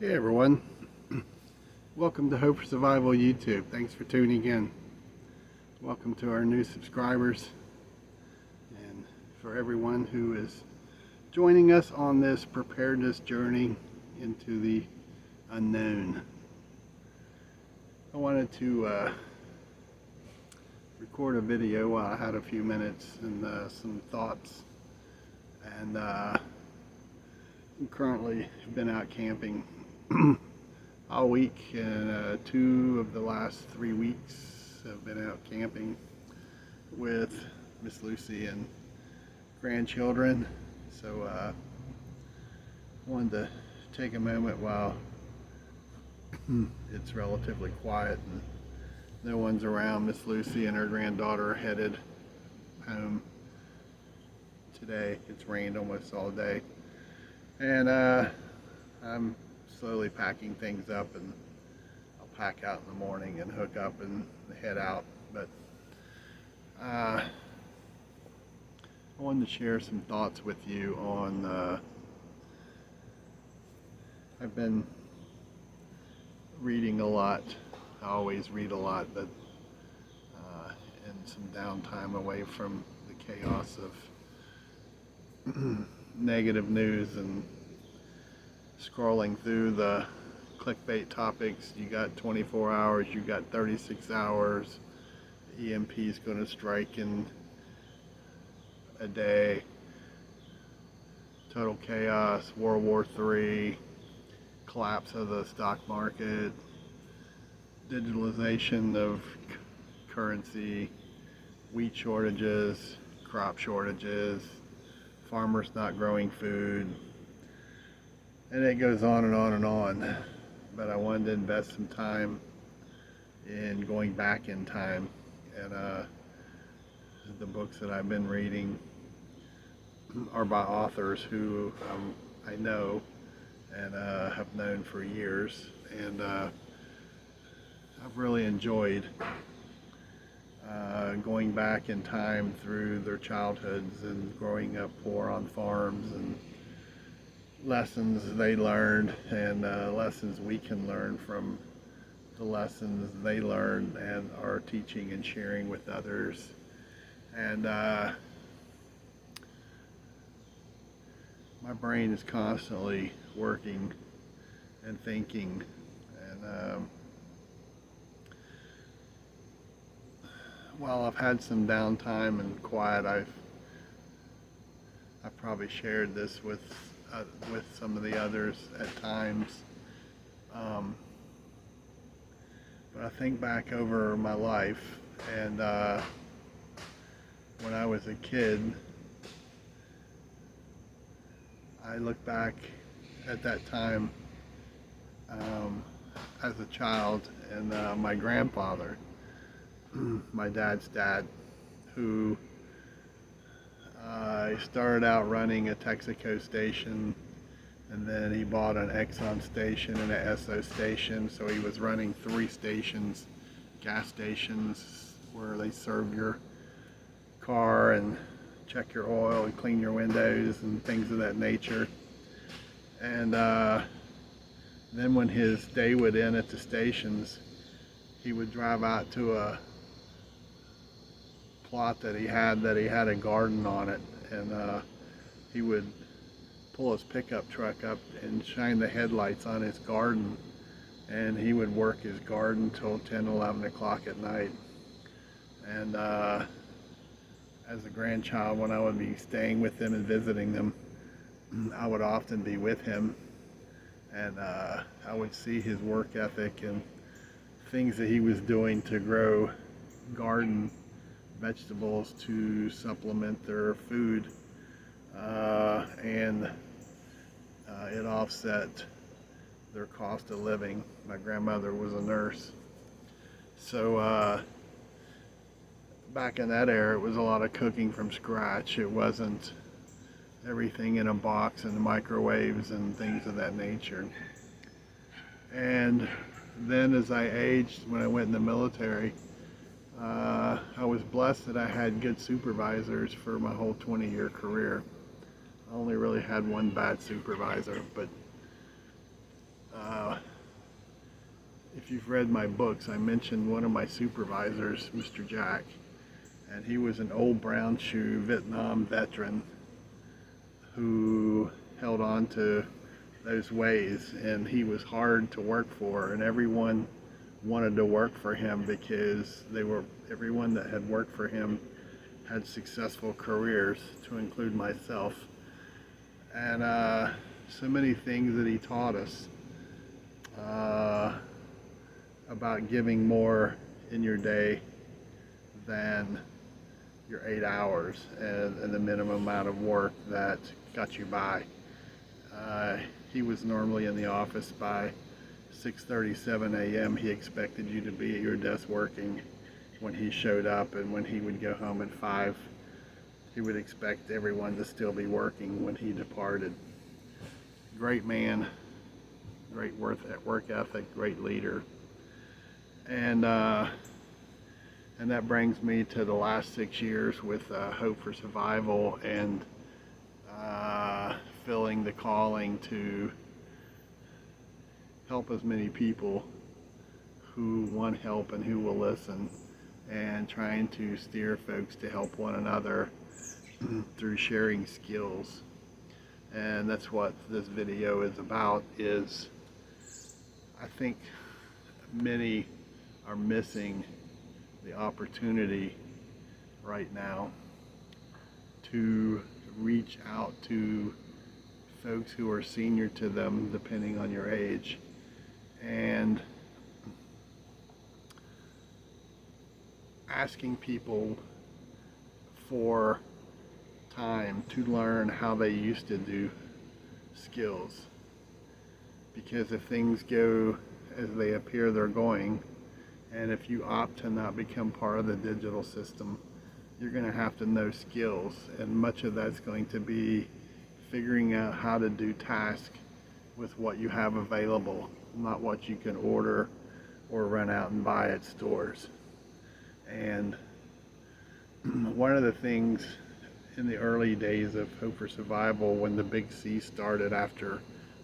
Hey everyone, welcome to Hope for Survival YouTube. Thanks for tuning in. Welcome to our new subscribers and for everyone who is joining us on this preparedness journey into the unknown. I wanted to record a video while I had a few minutes and some thoughts, and I'm currently been out camping all week, and 2 of the last 3 weeks have been out camping with Miss Lucy and grandchildren. So I wanted to take a moment while it's relatively quiet and no one's around. Miss Lucy and her granddaughter are headed home today. It's rained almost all day, and I'm slowly packing things up, and I'll pack out in the morning and hook up and head out. But I wanted to share some thoughts with you on I've been reading a lot. I always read a lot, but and some downtime away from the chaos of negative news and scrolling through the clickbait topics. You got 24 hours, you got 36 hours, EMP is going to strike in a day, total chaos, World War III, collapse of the stock market, digitalization of currency, wheat shortages, crop shortages, farmers not growing food, and it goes on and on and on. But I wanted to invest some time in going back in time, and the books that I've been reading are by authors who I know and have known for years, and I've really enjoyed going back in time through their childhoods and growing up poor on farms, and lessons they learned, and lessons we can learn from the lessons they learned and are teaching and sharing with others. And my brain is constantly working and thinking, and while I've had some downtime and quiet, I've probably shared this with some of the others at times, but I think back over my life, and when I was a kid, I look back at that time as a child, and my grandfather, my dad's dad, who he started out running a Texaco station, and then he bought an Exxon station and an Esso station, so he was running 3 stations, gas stations, where they serve your car and check your oil and clean your windows and things of that nature. And then when his day would end at the stations, he would drive out to a plot that he had a garden on it, and he would pull his pickup truck up and shine the headlights on his garden, and he would work his garden till 10, 11 o'clock at night. And as a grandchild, when I would be staying with them and visiting them, I would often be with him, and I would see his work ethic and things that he was doing to grow garden vegetables to supplement their food, and it offset their cost of living. My grandmother was a nurse, so back in that era, it was a lot of cooking from scratch. It wasn't everything in a box and microwaves and things of that nature. And then as I aged, when I went in the military, I was blessed that I had good supervisors for my whole 20-year career. I only really had one bad supervisor, but Uh, if you've read my books, I mentioned one of my supervisors, Mr. Jack, and he was an old brown shoe Vietnam veteran who held on to those ways, and he was hard to work for, and everyone wanted to work for him because everyone that had worked for him had successful careers, to include myself. And so many things that he taught us about giving more in your day than your 8 hours and the minimum amount of work that got you by. He was normally in the office by 6:37 a.m. He expected you to be at your desk working when he showed up, and when he would go home at 5, he would expect everyone to still be working when he departed. Great man, great work ethic, great leader. And that brings me to the last 6 years with Hope for Survival, and feeling the calling to help as many people who want help and who will listen, and trying to steer folks to help one another through sharing skills. And that's what this video is about. I think many are missing the opportunity right now to reach out to folks who are senior to them, depending on your age, and asking people for time to learn how they used to do skills. Because if things go as they appear they're going, and if you opt to not become part of the digital system, you're going to have to know skills, and much of that's going to be figuring out how to do tasks with what you have available, not what you can order or run out and buy at stores. And one of the things in the early days of Hope for Survival, when the Big C started after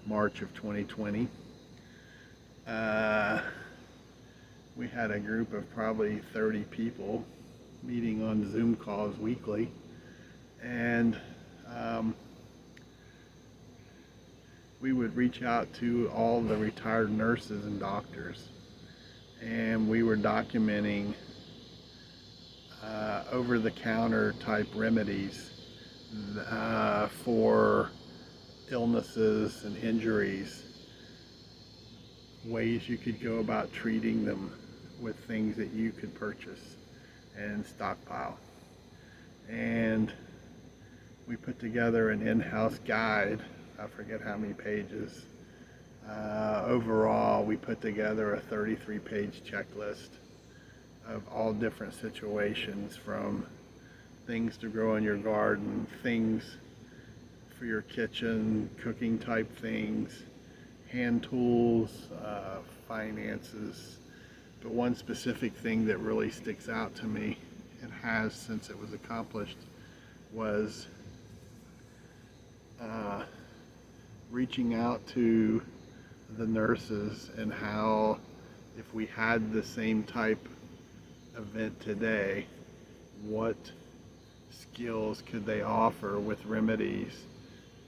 March of 2020, we had a group of probably 30 people meeting on Zoom calls weekly, and we would reach out to all the retired nurses and doctors, and we were documenting over-the-counter type remedies for illnesses and injuries, ways you could go about treating them with things that you could purchase and stockpile. And we put together an in-house guide. I forget how many pages. Overall, we put together a 33-page checklist of all different situations, from things to grow in your garden, things for your kitchen, cooking type things, hand tools, finances. But one specific thing that really sticks out to me, and has since it was accomplished, was reaching out to the nurses, and how if we had the same type event today, what skills could they offer with remedies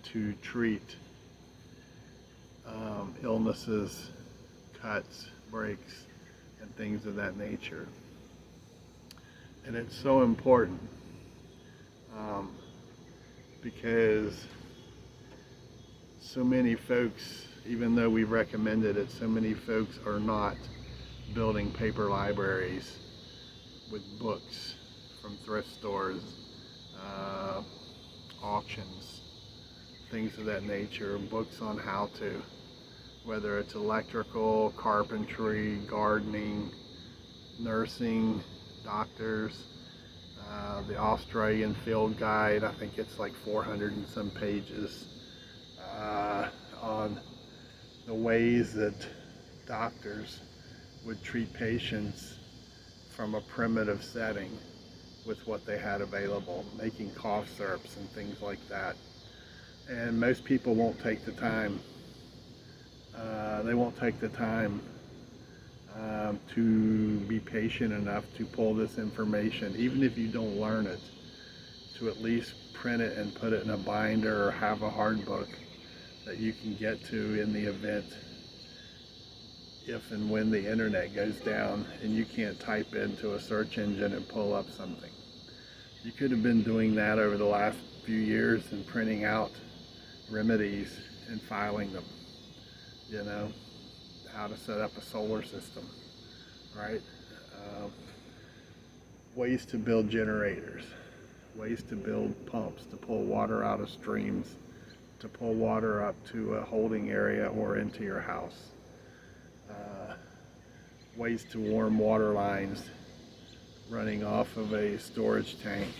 to treat illnesses, cuts, breaks, and things of that nature. And it's so important because so many folks, even though we recommended it, so many folks are not building paper libraries with books from thrift stores, auctions, things of that nature, books on how to, whether it's electrical, carpentry, gardening, nursing, doctors. The Australian Field Guide, I think it's like 400 and some pages on the ways that doctors would treat patients from a primitive setting with what they had available, making cough syrups and things like that. And most people won't take the time They won't take the time to be patient enough to pull this information, even if you don't learn it, to at least print it and put it in a binder or have a hard book that you can get to in the event if and when the internet goes down and you can't type into a search engine and pull up something. You could have been doing that over the last few years and printing out remedies and filing them, you know, how to set up a solar system, right? Ways to build generators, ways to build pumps to pull water out of streams, to pull water up to a holding area or into your house. Ways to warm water lines running off of a storage tank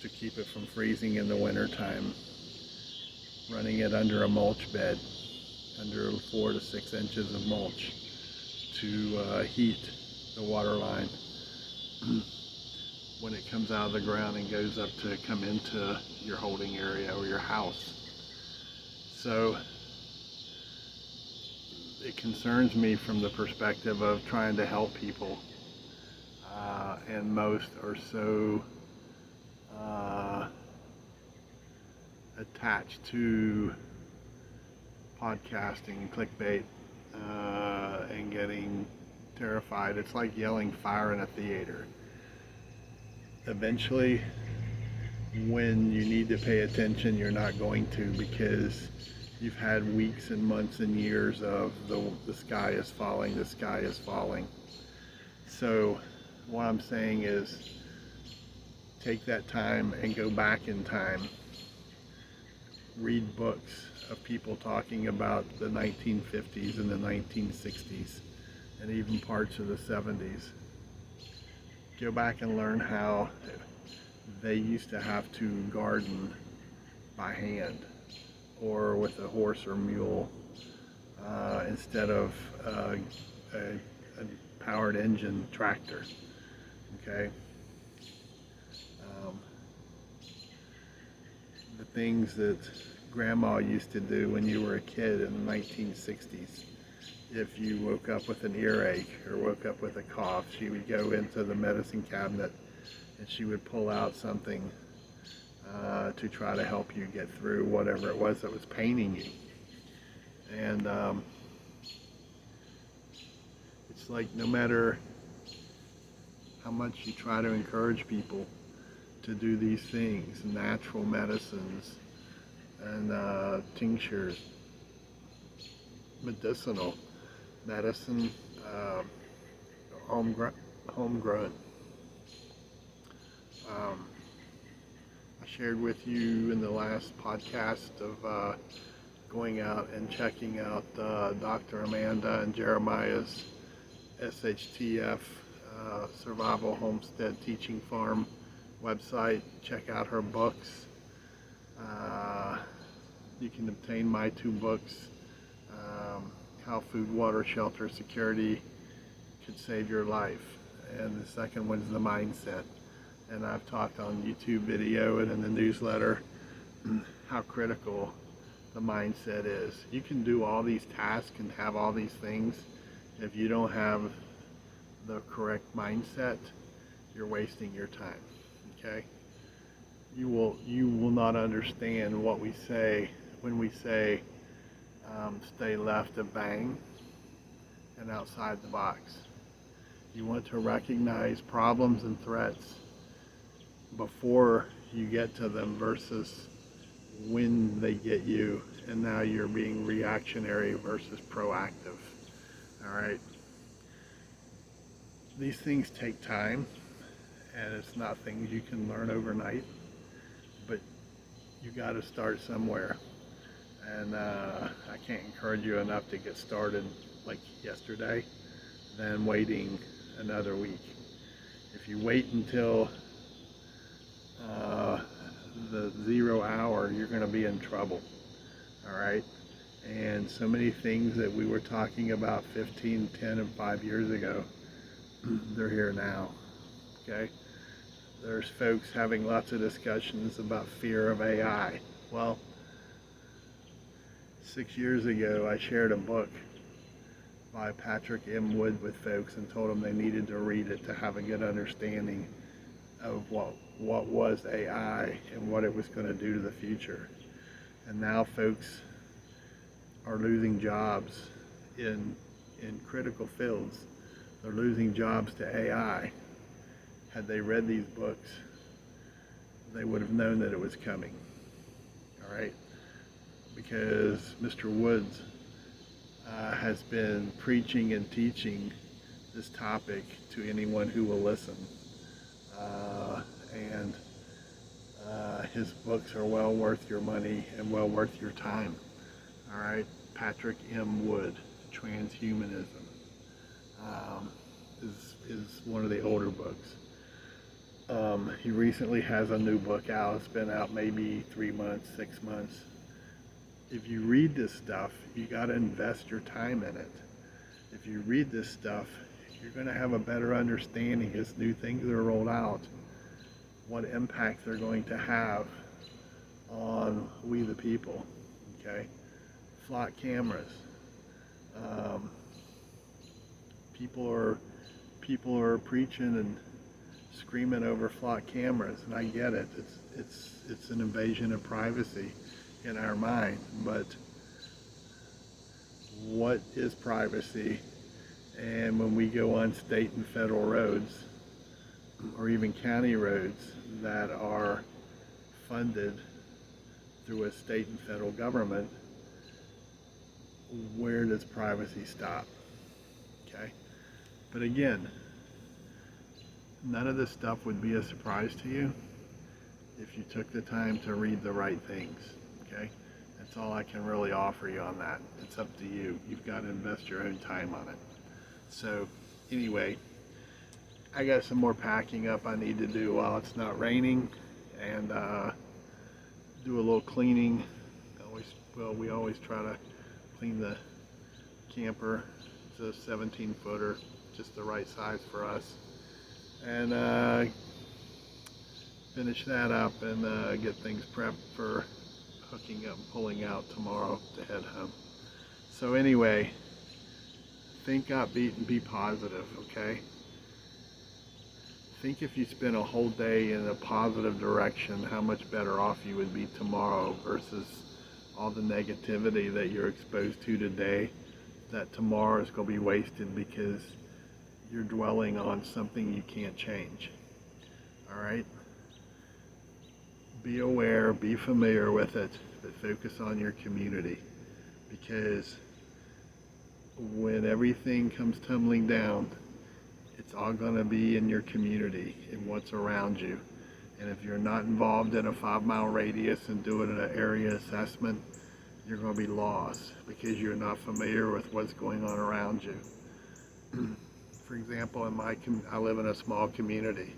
to keep it from freezing in the wintertime. Running it under a mulch bed, under 4 to 6 inches of mulch to heat the water line when it comes out of the ground and goes up to come into your holding area or your house. So it concerns me from the perspective of trying to help people, and most are so attached to podcasting, clickbait, and getting terrified. It's like yelling fire in a theater. Eventually, when you need to pay attention, you're not going to, because you've had weeks and months and years of the sky is falling, the sky is falling. So what I'm saying is, take that time and go back in time. Read books of people talking about the 1950s and the 1960s and even parts of the 70s. Go back and learn how they used to have to garden by hand or with a horse or mule instead of a powered engine tractor. Okay. The things that Grandma used to do when you were a kid in the 1960s. If you woke up with an earache or woke up with a cough, she would go into the medicine cabinet and she would pull out something to try to help you get through whatever it was that was paining you. And it's like, no matter how much you try to encourage people to do these things, natural medicines and tinctures, medicinal medicine, homegrown. I shared with you in the last podcast of going out and checking out Dr. Amanda and Jeremiah's SHTF Survival Homestead Teaching Farm website. Check out her books. You can obtain my 2 books, How Food, Water, Shelter, Security Could Save Your Life, and the second one's The Mindset. And I've talked on YouTube video and in the newsletter how critical the mindset is. You can do all these tasks and have all these things. If you don't have the correct mindset, you're wasting your time. Okay? You will not understand what we say when we say stay left of bang and outside the box. You want to recognize problems and threats before you get to them versus when they get you, and now you're being reactionary versus proactive. All right? These things take time, and it's not things you can learn overnight, but you got to start somewhere. And I can't encourage you enough to get started like yesterday than waiting another week. If you wait until the 0 hour, you're going to be in trouble. All right? And so many things that we were talking about 15, 10, and 5 years ago, they're here now. Okay? There's folks having lots of discussions about fear of AI. Well, 6 years ago, I shared a book by Patrick M. Wood with folks and told them they needed to read it to have a good understanding of what was AI and what it was going to do to the future. And now folks are losing jobs in critical fields. They're losing jobs to AI. Had they read these books, they would have known that it was coming. All right? Because Mr. Woods has been preaching and teaching this topic to anyone who will listen. And his books are well worth your money and well worth your time. All right? Patrick M. Wood, Transhumanism, is one of the older books. He recently has a new book out. It's been out maybe 3 months, 6 months. If you read this stuff, you got to invest your time in it. If you read this stuff, you're going to have a better understanding as new things are rolled out, what impact they're going to have on we the people. Okay? Flock cameras. People are preaching and screaming over flock cameras, and I get it. It's an invasion of privacy in our mind, but what is privacy? And when we go on state and federal roads, or even county roads that are funded through a state and federal government, where does privacy stop? Okay? But again, none of this stuff would be a surprise to you if you took the time to read the right things. Okay? That's all I can really offer you on that. It's up to you. You've got to invest your own time on it. So anyway, I got some more packing up I need to do while it's not raining, and do a little cleaning. We always try to clean the camper. It's a 17-footer, just the right size for us. And finish that up and get things prepped for hooking up and pulling out tomorrow to head home. So anyway, think upbeat and be positive, okay? Think if you spent a whole day in a positive direction, how much better off you would be tomorrow versus all the negativity that you're exposed to today, that tomorrow is going to be wasted because you're dwelling on something you can't change. All right? Be aware, be familiar with it, but focus on your community, because when everything comes tumbling down, it's all going to be in your community and what's around you. And if you're not involved in a 5-mile radius and doing an area assessment, you're going to be lost because you're not familiar with what's going on around you. For example, I live in a small community,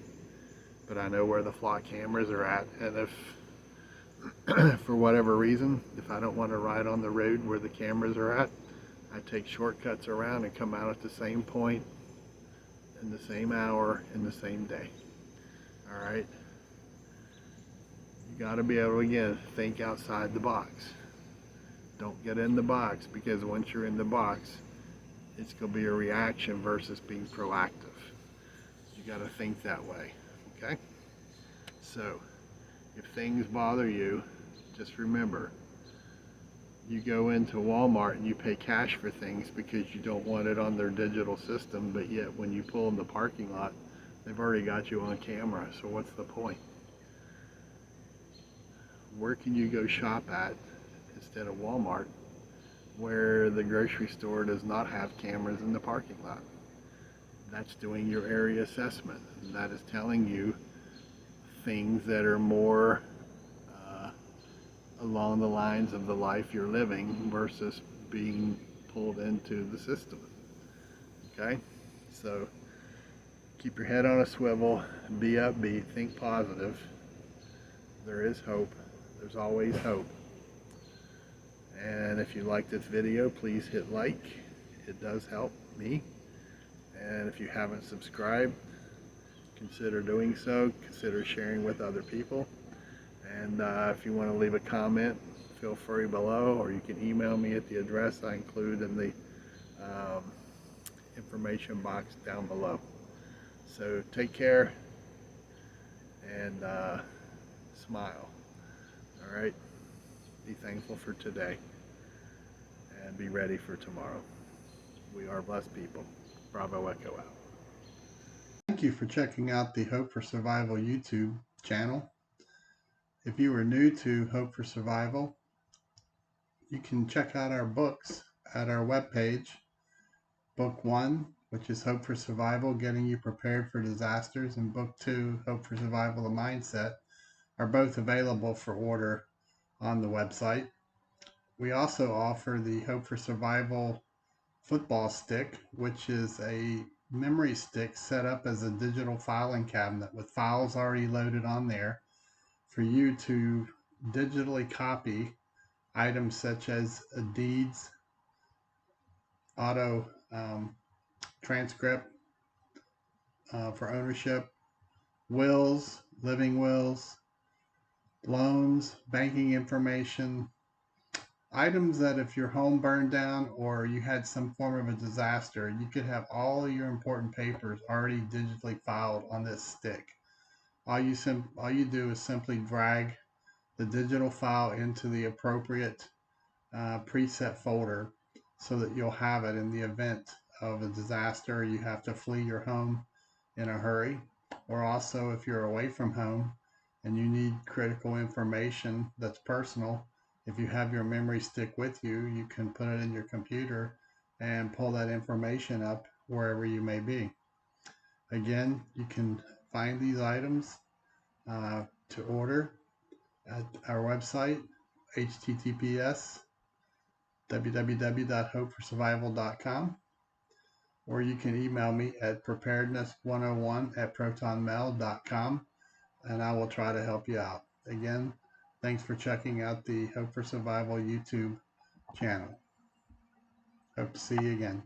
but I know where the flock cameras are at, and if for whatever reason, if I don't want to ride on the road where the cameras are at, I take shortcuts around and come out at the same point in the same hour in the same day. All right? You got to be able to, again, think outside the box. Don't get in the box, because once you're in the box, it's going to be a reaction versus being proactive. You got to think that way. Okay? So, if things bother you, just remember, you go into Walmart and you pay cash for things because you don't want it on their digital system, but yet when you pull in the parking lot, they've already got you on camera, so what's the point? Where can you go shop at instead of Walmart, where the grocery store does not have cameras in the parking lot? That's doing your area assessment. And that is telling you things that are more along the lines of the life you're living versus being pulled into the system. Okay? So keep your head on a swivel, be upbeat, think positive. There is hope. There's always hope. And if you like this video, please hit like. It does help me. And if you haven't subscribed, consider doing so. Consider sharing with other people. And if you want to leave a comment, feel free below, or you can email me at the address I include in the um, information box down below. So take care and smile. All right. Be thankful for today and be ready for tomorrow. We are blessed people. Bravo Echo out. Thank you for checking out the Hope for Survival YouTube channel. If you are new to Hope for Survival, you can check out our books at our webpage. Book 1, which is Hope for Survival, Getting You Prepared for Disasters, and Book 2, Hope for Survival, The Mindset, are both available for order on the website. We also offer the Hope for Survival football stick, which is a memory stick set up as a digital filing cabinet with files already loaded on there for you to digitally copy items such as deeds, auto transcript for ownership, wills, living wills, loans, banking information, items that if your home burned down or you had some form of a disaster, you could have all your important papers already digitally filed on this stick. All you do is simply drag the digital file into the appropriate preset folder so that you'll have it in the event of a disaster. You have to flee your home in a hurry, or also if you're away from home and you need critical information that's personal. If you have your memory stick with you, you can put it in your computer and pull that information up wherever you may be. Again, you can find these items to order at our website, https www.hopeforsurvival.com, or you can email me at preparedness101@protonmail.com, and I will try to help you out. Again, thanks for checking out the Hope for Survival YouTube channel. Hope to see you again.